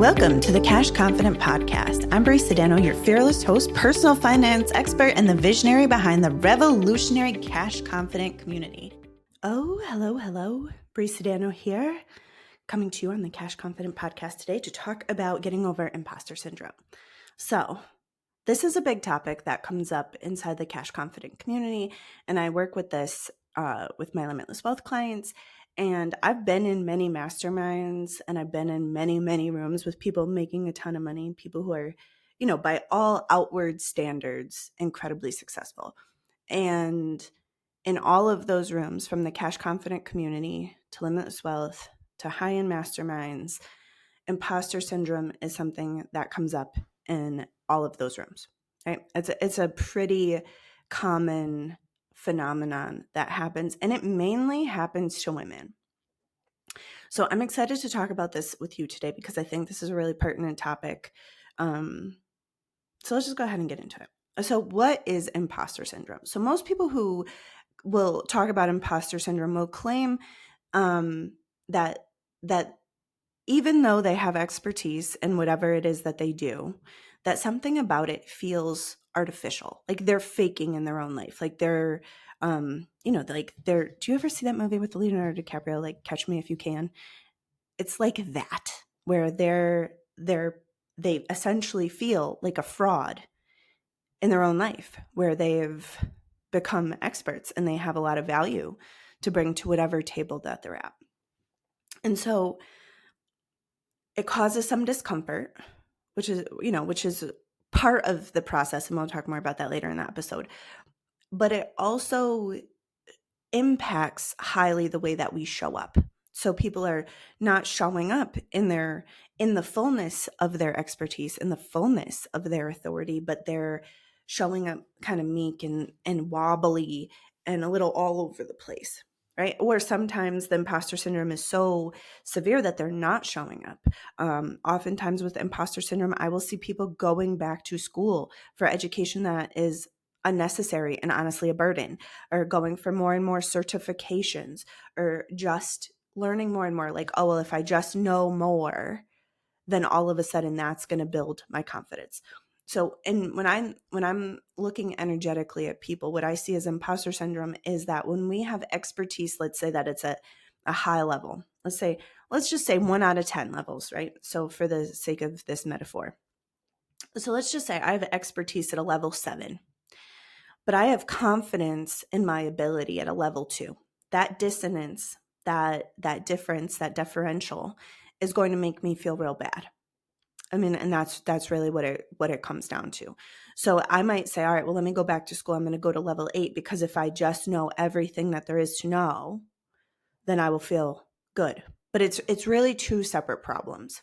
Welcome to the Cash Confident Podcast. I'm BRIE, your fearless host, personal finance expert, and the visionary behind the revolutionary Cash Confident community. Oh, hello. BRIE here, coming to you on the Cash Confident Podcast today to talk about getting over imposter syndrome. So, this is a big topic that comes up inside the Cash Confident community, and I work with this with my Limitless Wealth clients. And I've been in many masterminds and I've been in many rooms with people making a ton of money, people who are, by all outward standards, incredibly successful. And in all of those rooms, from the Cash Confident community to Limitless Wealth to high-end masterminds, imposter syndrome is something that comes up in all of those rooms, right? It's a pretty common phenomenon that happens, and it mainly happens to women. So I'm excited to talk about this with you today because I think this is a really pertinent topic. So let's just go ahead and get into it. So what is imposter syndrome? So most people who will talk about imposter syndrome will claim that even though they have expertise in whatever it is that they do, that something about it feels artificial, like they're faking in their own life, like they're, do you ever see that movie with Leonardo DiCaprio, like Catch Me If You Can? It's like that, where they essentially feel like a fraud in their own life, where they've become experts and they have a lot of value to bring to whatever table that they're at. And so it causes some discomfort, which is part of the process. And we'll talk more about that later in the episode. But it also impacts highly the way that we show up. So people are not showing up in the fullness of their expertise, in the fullness of their authority, but they're showing up kind of meek and wobbly and a little all over the place, right? Or sometimes the imposter syndrome is so severe that they're not showing up. Oftentimes with imposter syndrome, I will see people going back to school for education that is unnecessary and honestly a burden, or going for more and more certifications, or just learning more and more, like, oh, well, if I just know more, then all of a sudden that's going to build my confidence. So, and when I'm looking energetically at people, what I see as imposter syndrome is that when we have expertise, let's say that it's a high level, let's just say 1 out of 10 levels, right? So for the sake of this metaphor. So let's just say I have expertise at a level 7, but I have confidence in my ability at a level 2. That dissonance, that difference, that differential is going to make me feel real bad. I mean, and that's really what it comes down to. So I might say, all right, well, let me go back to school. I'm going to go to level 8 because if I just know everything that there is to know, then I will feel good. But it's really two separate problems.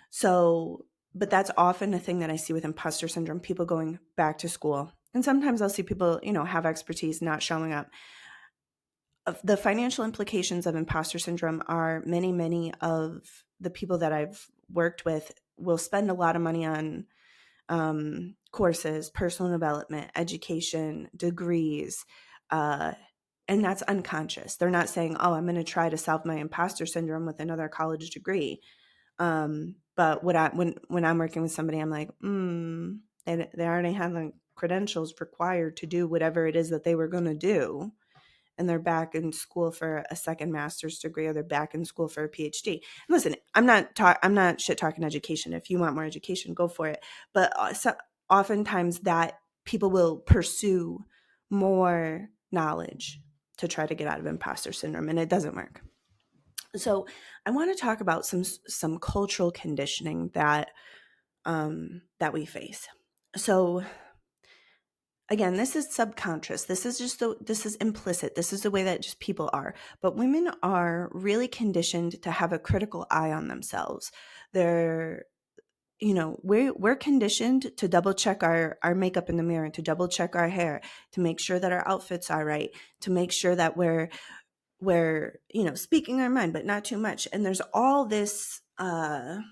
So, but that's often a thing that I see with imposter syndrome, people going back to school. And sometimes I'll see people, have expertise not showing up. The financial implications of imposter syndrome are many of the people that I've worked with will spend a lot of money on courses, personal development, education, degrees, and that's unconscious. They're not saying, oh, I'm going to try to solve my imposter syndrome with another college degree. But when I'm working with somebody, I'm like, they already have the credentials required to do whatever it is that they were going to do. And they're back in school for a second master's degree, or they're back in school for a PhD. And listen, I'm not shit talking education. If you want more education, go for it. But oftentimes that people will pursue more knowledge to try to get out of imposter syndrome, and it doesn't work. So I want to talk about some cultural conditioning that we face. So again, this is subconscious. This is implicit. This is the way that just people are. But women are really conditioned to have a critical eye on themselves. We're conditioned to double check our makeup in the mirror, to double check our hair, to make sure that our outfits are right, to make sure that we're speaking our mind, but not too much. And there's all this kind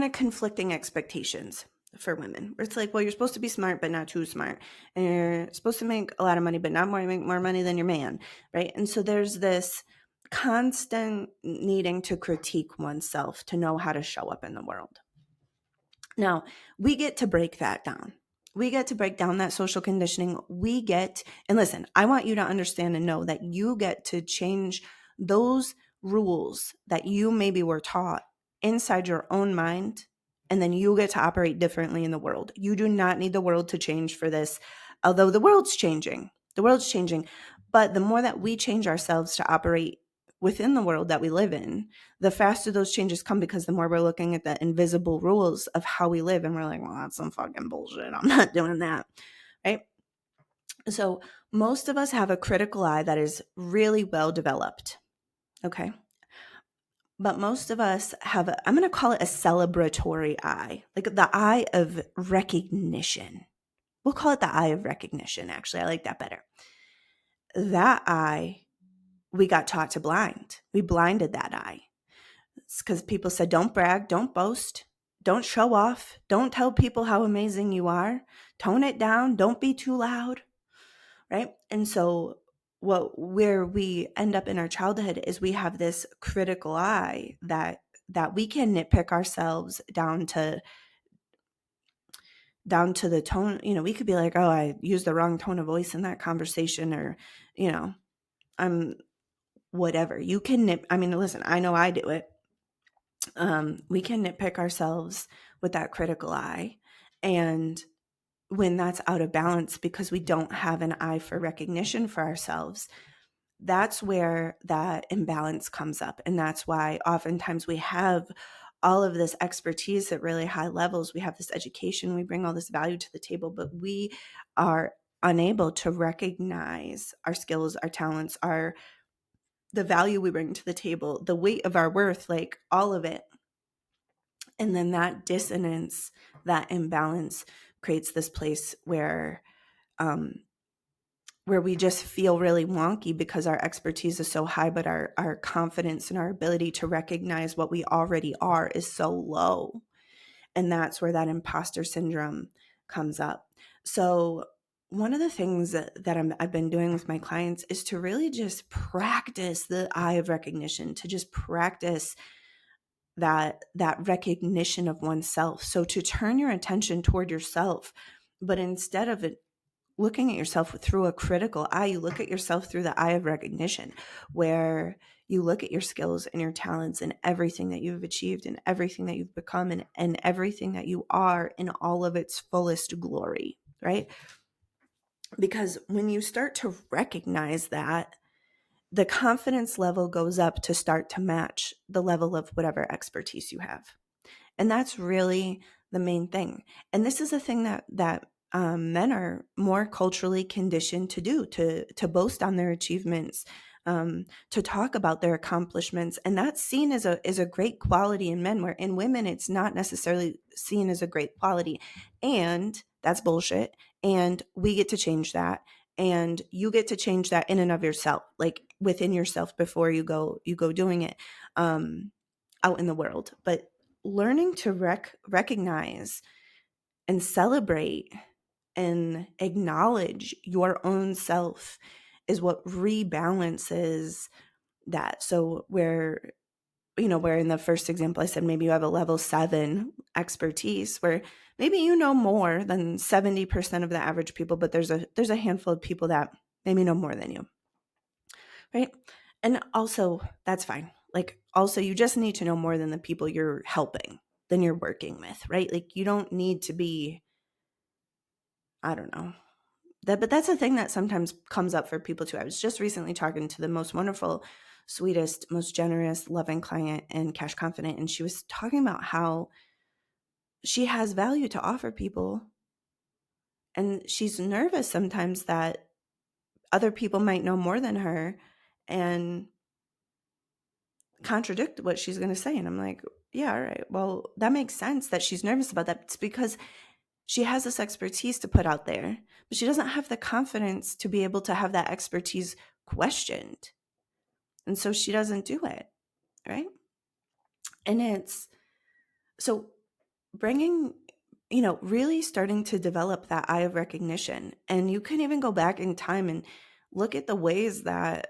of conflicting expectations for women, where it's like, well, you're supposed to be smart, but not too smart. And you're supposed to make a lot of money, but not make more money than your man, right? And so there's this constant needing to critique oneself to know how to show up in the world. Now, we get to break that down. We get to break down that social conditioning. And listen, I want you to understand and know that you get to change those rules that you maybe were taught inside your own mind, and then you get to operate differently in the world. You do not need the world to change for this, although the world's changing. The world's changing. But the more that we change ourselves to operate within the world that we live in, the faster those changes come, because the more we're looking at the invisible rules of how we live and we're like, well, that's some fucking bullshit. I'm not doing that. Right? So most of us have a critical eye that is really well developed. Okay. But most of us have, I'm going to call it a celebratory eye, like the eye of recognition. We'll call it the eye of recognition. Actually, I like that better. That eye, we got taught to blind. We blinded that eye. It's because people said, don't brag, don't boast, don't show off, don't tell people how amazing you are, tone it down, don't be too loud, right? And so where we end up in our childhood is we have this critical eye that we can nitpick ourselves down to the tone. We could be like, oh, I used the wrong tone of voice in that conversation, or, I'm whatever. You can listen, I know I do it. We can nitpick ourselves with that critical eye. And when that's out of balance because we don't have an eye for recognition for ourselves, that's where that imbalance comes up. And that's why oftentimes we have all of this expertise at really high levels. We have this education, we bring all this value to the table, but we are unable to recognize our skills, our talents, the value we bring to the table, the weight of our worth, like all of it. And then that dissonance, that imbalance creates this place where we just feel really wonky because our expertise is so high, but our confidence and our ability to recognize what we already are is so low. And that's where that imposter syndrome comes up. So one of the things that I've been doing with my clients is to really just practice the eye of recognition, to just practice that recognition of oneself. So to turn your attention toward yourself, but instead of it looking at yourself through a critical eye, you look at yourself through the eye of recognition, where you look at your skills and your talents and everything that you've achieved and everything that you've become and everything that you are in all of its fullest glory, right? Because when you start to recognize that, the confidence level goes up to start to match the level of whatever expertise you have. And that's really the main thing. And this is a thing that men are more culturally conditioned to do, to boast on their achievements, to talk about their accomplishments. And that's seen as a great quality in men, where in women, it's not necessarily seen as a great quality. And that's bullshit. And we get to change that. And you get to change that in and of yourself, like within yourself, before you go doing it out in the world. But learning to recognize and celebrate and acknowledge your own self is what rebalances that. So where in the first example I said maybe you have a level 7 expertise, where maybe you know more than 70% of the average people, but there's a handful of people that maybe know more than you, right? And also that's fine. Like, also, you just need to know more than the people you're helping, than you're working with, right? Like, you don't need to be, I don't know. But that's a thing that sometimes comes up for people too. I was just recently talking to the most wonderful, sweetest, most generous, loving client in Cash Confident, and she was talking about how she has value to offer people, and she's nervous sometimes that other people might know more than her and contradict what she's going to say. And I'm like, yeah, all right. Well, that makes sense that she's nervous about that. It's because she has this expertise to put out there, but she doesn't have the confidence to be able to have that expertise questioned. And so she doesn't do it, right? And it's so bringing, really starting to develop that eye of recognition. And you can even go back in time and look at the ways that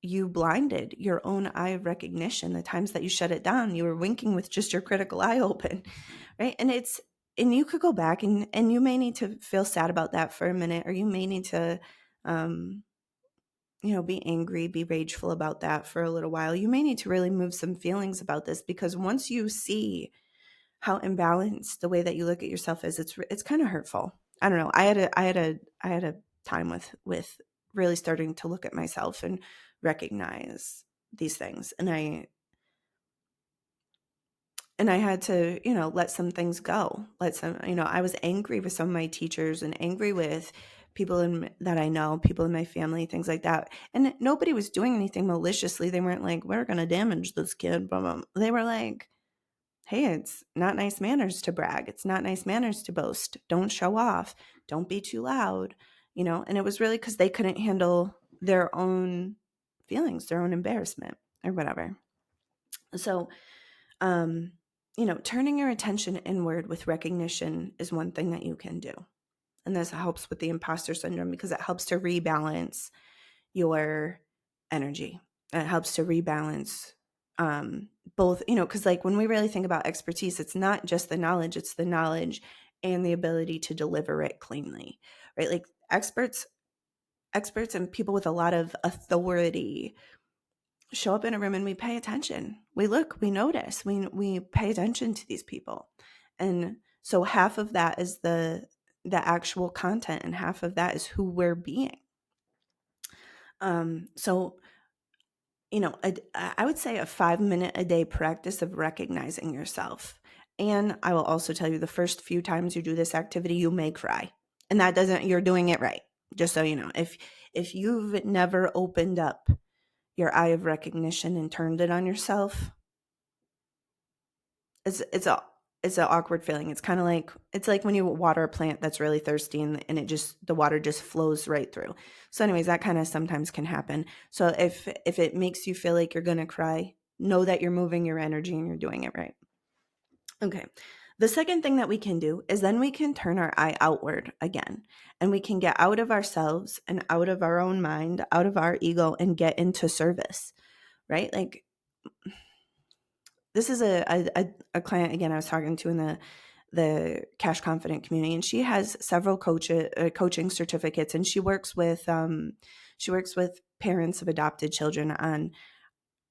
you blinded your own eye of recognition. The times that you shut it down, you were winking with just your critical eye open, right? And you could go back and you may need to feel sad about that for a minute, or you may need to, be angry, be rageful about that for a little while. You may need to really move some feelings about this, because once you see how imbalanced the way that you look at yourself is, it's kind of hurtful. I don't know. I had a time with really starting to look at myself and recognize these things. And I had to, let some things go. I was angry with some of my teachers and angry with people that I know, people in my family, things like that. And nobody was doing anything maliciously. They weren't like, we're going to damage this kid. Blah, blah. They were like, hey, it's not nice manners to brag. It's not nice manners to boast. Don't show off. Don't be too loud. And it was really because they couldn't handle their own feelings, their own embarrassment or whatever. So, turning your attention inward with recognition is one thing that you can do. And this helps with the imposter syndrome because it helps to rebalance your energy. It helps to rebalance both, because like when we really think about expertise, it's not just the knowledge, it's the knowledge and the ability to deliver it cleanly, right? Like experts and people with a lot of authority show up in a room and we pay attention. We look, we notice, we pay attention to these people. And so half of that is the actual content and half of that is who we're being. So I would say a 5-minute a day practice of recognizing yourself. And I will also tell you, the first few times you do this activity, you may cry. And that doesn't, you're doing it right. Just so you know, if you've never opened up your eye of recognition and turned it on yourself, it's an awkward feeling. It's kind of like, it's like when you water a plant that's really thirsty and the water just flows right through. So anyways, that kind of sometimes can happen. So if it makes you feel like you're going to cry, know that you're moving your energy and you're doing it right. Okay. The second thing that we can do is then we can turn our eye outward again, and we can get out of ourselves and out of our own mind, out of our ego, and get into service, right? Like, this is a client, again, I was talking to in the Cash Confident community, and she has several coaching certificates, and she works with parents of adopted children on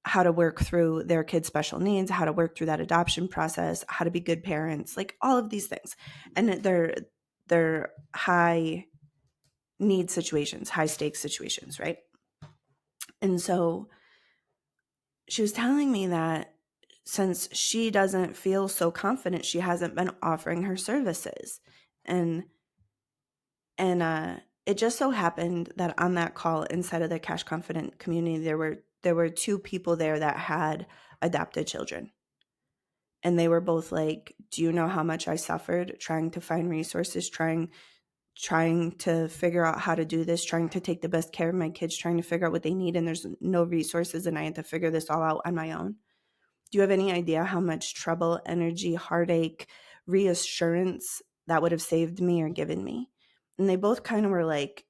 how to work through their kids' special needs, how to work through that adoption process, how to be good parents, like all of these things. And they're high need situations, high stakes situations, right? And so she was telling me that since she doesn't feel so confident, she hasn't been offering her services. And it just so happened that on that call inside of the Cash Confident community, there were two people there that had adopted children. And they were both like, do you know how much I suffered trying to find resources, trying to figure out how to do this, trying to take the best care of my kids, trying to figure out what they need, and there's no resources, and I had to figure this all out on my own. Do you have any idea how much trouble, energy, heartache, reassurance that would have saved me or given me? And they both kind of were like,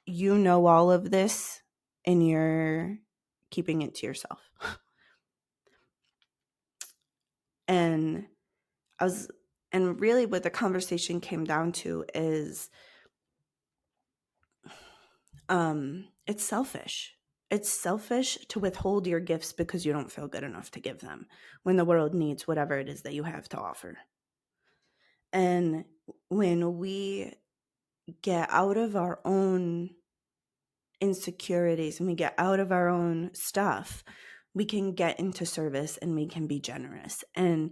you know all of this and you're keeping it to yourself. And really what the conversation came down to is it's selfish. It's selfish to withhold your gifts because you don't feel good enough to give them when the world needs whatever it is that you have to offer. And when we get out of our own insecurities and we get out of our own stuff, we can get into service and we can be generous. And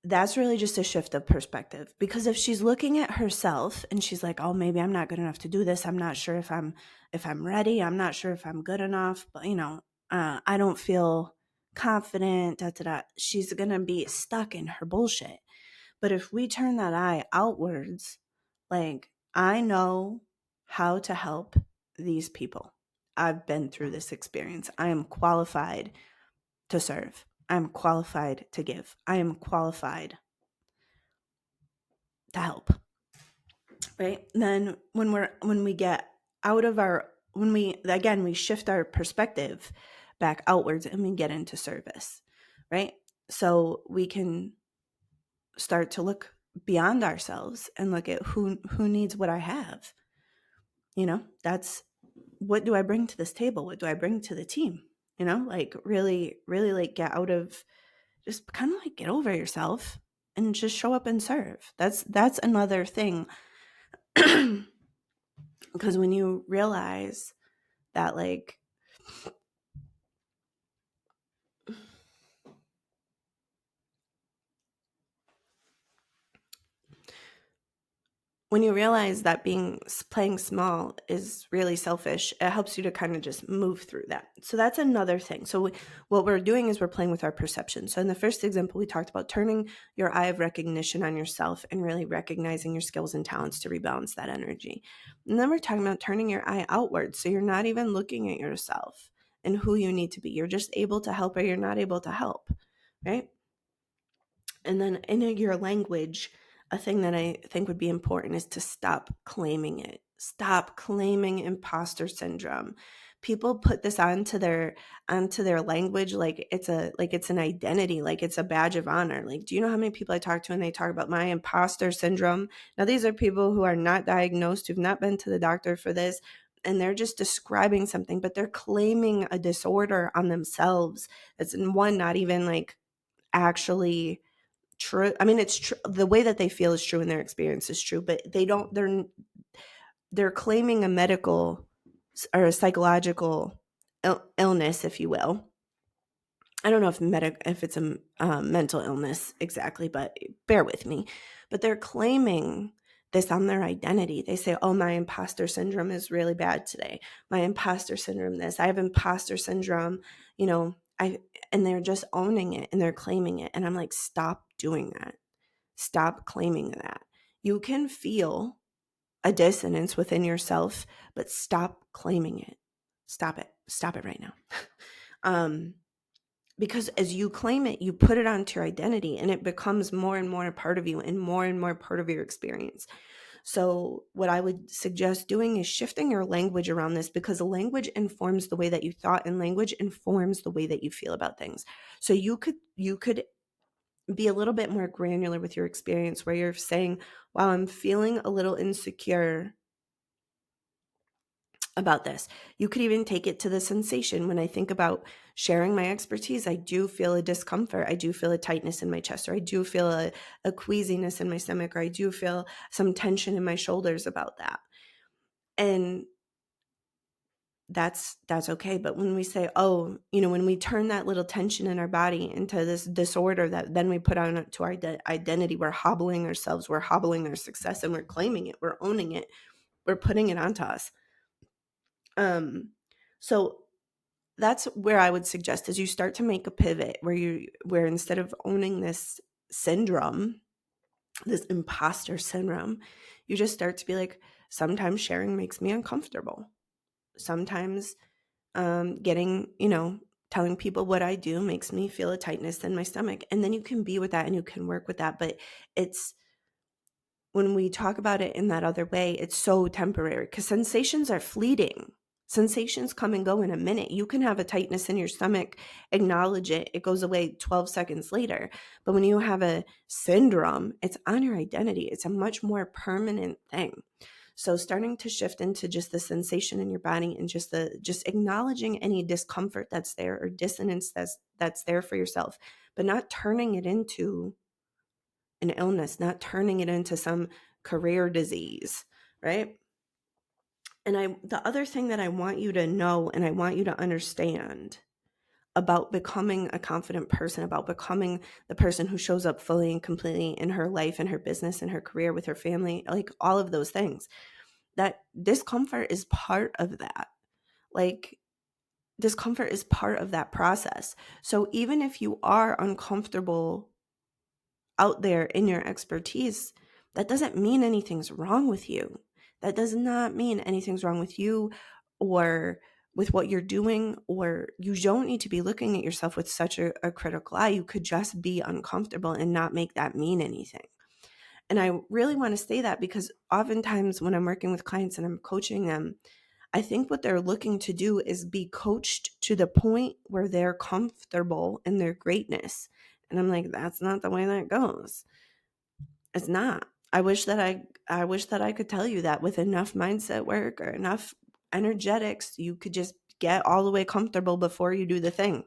that's really just a shift of perspective, because if she's looking at herself and she's like, oh, maybe I'm not good enough to do this, I'm not sure if I'm ready, I'm not sure if I'm good enough, but I don't feel confident, she's gonna be stuck in her bullshit. But if we turn that eye outwards, like, I know how to help these people, I've been through this experience, I am qualified to serve, I'm qualified to give, I am qualified to help, right? Then when we get out of our when we shift our perspective back outwards and we get into service, right? So we can start to look beyond ourselves and look at who needs what I have. That's what do I bring to this table? What do I bring to the team? Like really, really like get out of, just kind of like get over yourself and just show up and serve. That's another thing. Because when you realize that, like, when you realize that playing small is really selfish, it helps you to kind of just move through that. So that's another thing. So what we're doing is we're playing with our perception. So in the first example, we talked about turning your eye of recognition on yourself and really recognizing your skills and talents to rebalance that energy. And then we're talking about turning your eye outward. So you're not even looking at yourself and who you need to be. You're just able to help, or you're not able to help, right? And then in your language, a thing that I think would be important is to stop claiming it. Stop claiming imposter syndrome. People put this onto their language like it's an identity, like it's a badge of honor. Like, do you know how many people I talk to and they talk about my imposter syndrome? Now, these are people who are not diagnosed, who've not been to the doctor for this, and they're just describing something, but they're claiming a disorder on themselves. That's not even like actually true. I mean, it's true. The way that they feel is true and their experience is true, but they're claiming a medical or a psychological illness, if you will. I don't know if it's a mental illness exactly, but bear with me. But they're claiming this on their identity. They say, oh, my imposter syndrome is really bad today. My imposter syndrome this. I have imposter syndrome, and they're just owning it and they're claiming it. And I'm like, stop doing that. Stop claiming that. You can feel a dissonance within yourself, but stop claiming it. Stop it. Stop it right now. Because as you claim it, you put it onto your identity and it becomes more and more a part of you and more part of your experience. So what I would suggest doing is shifting your language around this, because language informs the way that you thought and language informs the way that you feel about things. So you could be a little bit more granular with your experience, where you're saying, wow, I'm feeling a little insecure about this. You could even take it to the sensation. When I think about sharing my expertise, I do feel a discomfort. I do feel a tightness in my chest, or I do feel a queasiness in my stomach, or I do feel some tension in my shoulders about that. And that's okay. But when we say, oh, when we turn that little tension in our body into this disorder that then we put on to our identity, we're hobbling ourselves, we're hobbling our success, and we're claiming it, we're owning it, we're putting it onto us. So that's where I would suggest is you start to make a pivot where instead of owning this syndrome, this imposter syndrome, you just start to be like, sometimes sharing makes me uncomfortable. Sometimes telling people what I do makes me feel a tightness in my stomach. And then you can be with that and you can work with that. But it's, when we talk about it in that other way, it's so temporary, because sensations are fleeting. Sensations come and go in a minute. You can have a tightness in your stomach, acknowledge it, it goes away 12 seconds later. But when you have a syndrome, it's on your identity. It's a much more permanent thing. So starting to shift into just the sensation in your body and just acknowledging any discomfort that's there or dissonance that's there for yourself, but not turning it into an illness, not turning it into some career disease, right? And the other thing that I want you to know and I want you to understand about becoming a confident person, about becoming the person who shows up fully and completely in her life and her business and her career, with her family, like all of those things, that discomfort is part of that. Like, discomfort is part of that process. So even if you are uncomfortable out there in your expertise, that doesn't mean anything's wrong with you. That does not mean anything's wrong with you or with what you're doing, or you don't need to be looking at yourself with such a critical eye. You could just be uncomfortable and not make that mean anything. And I really want to say that, because oftentimes when I'm working with clients and I'm coaching them, I think what they're looking to do is be coached to the point where they're comfortable in their greatness. And I'm like, that's not the way that goes. It's not. I wish that I could tell you that with enough mindset work or enough energetics, you could just get all the way comfortable before you do the thing.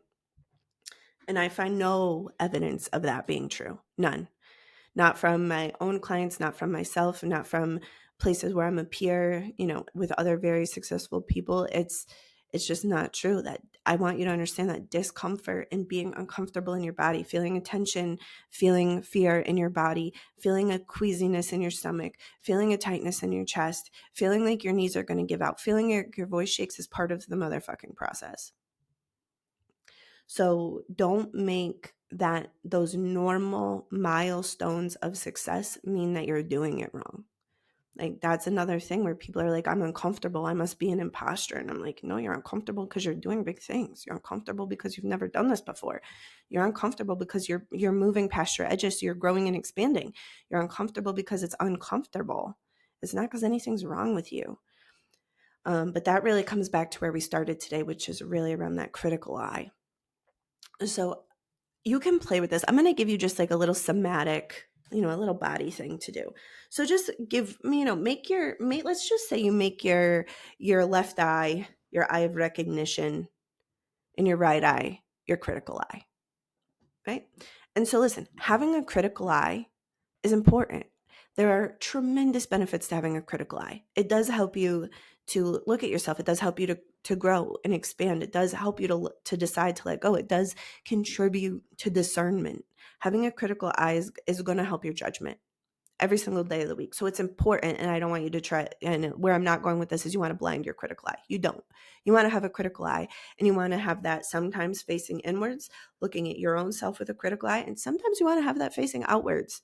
And I find no evidence of that being true. None. Not from my own clients, not from myself, not from places where I'm a peer, with other very successful people. It's just not true. That I want you to understand that discomfort and being uncomfortable in your body, feeling a tension, feeling fear in your body, feeling a queasiness in your stomach, feeling a tightness in your chest, feeling like your knees are going to give out, feeling your voice shakes is part of the motherfucking process. So don't make those normal milestones of success mean that you're doing it wrong. Like, that's another thing where people are like, I'm uncomfortable, I must be an imposter. And I'm like, no, you're uncomfortable because you're doing big things. You're uncomfortable because you've never done this before. You're uncomfortable because you're moving past your edges, so you're growing and expanding. You're uncomfortable because it's uncomfortable. It's not because anything's wrong with you. But that really comes back to where we started today, which is really around that critical eye. So you can play with this. I'm going to give you just like a little somatic, a little body thing to do. So just give me, let's just say you make your left eye, your eye of recognition, and your right eye, your critical eye, right? And so listen, having a critical eye is important. There are tremendous benefits to having a critical eye. It does help you to look at yourself. It does help you to grow and expand. It does help you to decide to let go. It does contribute to discernment. Having a critical eye is going to help your judgment every single day of the week. So it's important, and I don't want you to try, and where I'm not going with this is you want to blind your critical eye. You don't. You want to have a critical eye, and you want to have that sometimes facing inwards, looking at your own self with a critical eye, and sometimes you want to have that facing outwards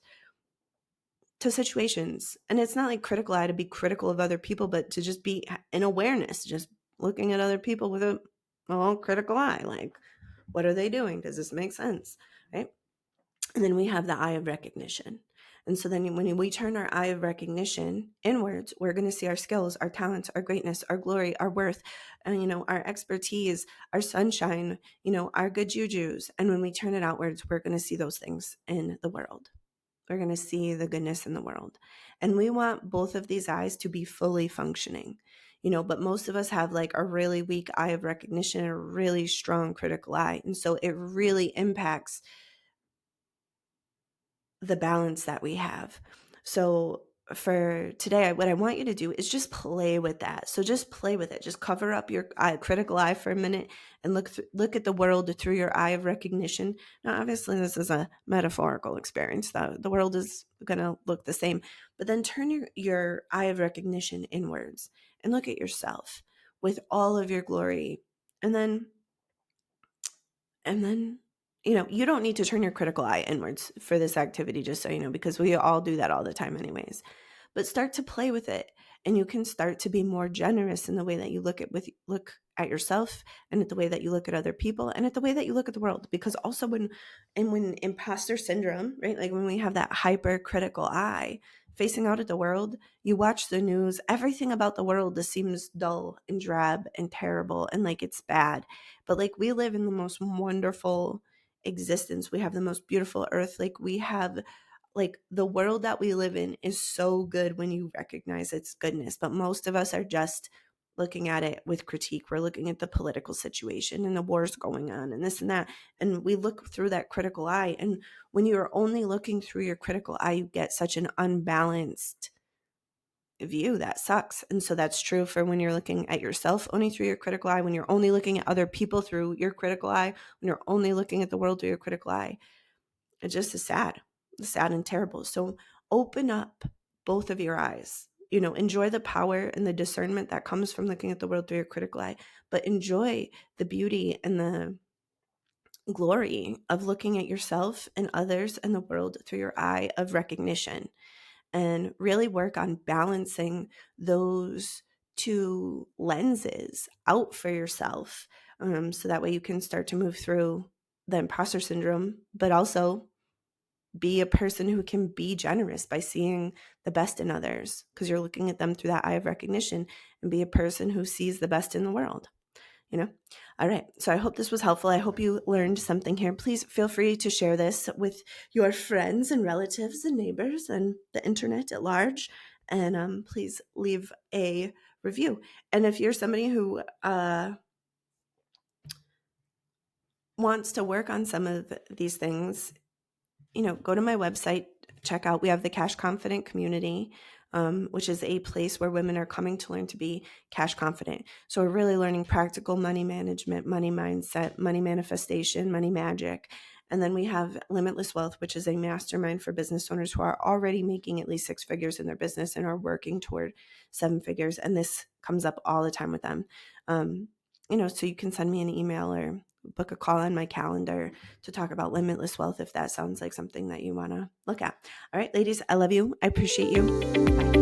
to situations. And it's not like critical eye to be critical of other people, but to just be in awareness, just looking at other people with a critical eye. Like, what are they doing? Does this make sense? Right? And then we have the eye of recognition. And so then when we turn our eye of recognition inwards, we're going to see our skills, our talents, our greatness, our glory, our worth, and, our expertise, our sunshine, our good jujus. And when we turn it outwards, we're going to see those things in the world. We're going to see the goodness in the world. And we want both of these eyes to be fully functioning, but most of us have like a really weak eye of recognition, a really strong critical eye. And so it really impacts the balance that we have. So for today, what I want you to do is just play with that. So just play with it. Just cover up your critical eye for a minute and look at the world through your eye of recognition. Now, obviously, this is a metaphorical experience. The world is going to look the same. But then turn your eye of recognition inwards and look at yourself with all of your glory. And then you don't need to turn your critical eye inwards for this activity, just so you know, because we all do that all the time anyways. But start to play with it, and you can start to be more generous in the way that you look at yourself, and at the way that you look at other people, and at the way that you look at the world. Because also when imposter syndrome, right? Like when we have that hypercritical eye facing out at the world, you watch the news, everything about the world just seems dull and drab and terrible and like it's bad. But like we live in the most wonderful existence. We have the most beautiful earth. Like we have the world that we live in is so good when you recognize its goodness. But most of us are just looking at it with critique. We're looking at the political situation and the wars going on and this and that. And we look through that critical eye. And when you're only looking through your critical eye, you get such an unbalanced view. That sucks. And so that's true for when you're looking at yourself only through your critical eye, when you're only looking at other people through your critical eye, when you're only looking at the world through your critical eye. It just is sad and terrible. So open up both of your eyes. Enjoy the power and the discernment that comes from looking at the world through your critical eye, but enjoy the beauty and the glory of looking at yourself and others and the world through your eye of recognition, and really work on balancing those two lenses out for yourself, so that way you can start to move through the imposter syndrome, but also be a person who can be generous by seeing the best in others, because you're looking at them through that eye of recognition, and be a person who sees the best in the world. All right. So I hope this was helpful. I hope you learned something here. Please feel free to share this with your friends and relatives and neighbors and the internet at large. And please leave a review. And if you're somebody who wants to work on some of these things, go to my website, check out, we have the Cash Confident community, which is a place where women are coming to learn to be cash confident. So we're really learning practical money management, money mindset, money manifestation, money magic. And then we have Limitless Wealth, which is a mastermind for business owners who are already making at least 6 figures in their business and are working toward 7 figures. And this comes up all the time with them. So you can send me an email or book a call on my calendar to talk about Limitless Wealth if that sounds like something that you want to look at. All right, ladies, I love you. I appreciate you. Bye.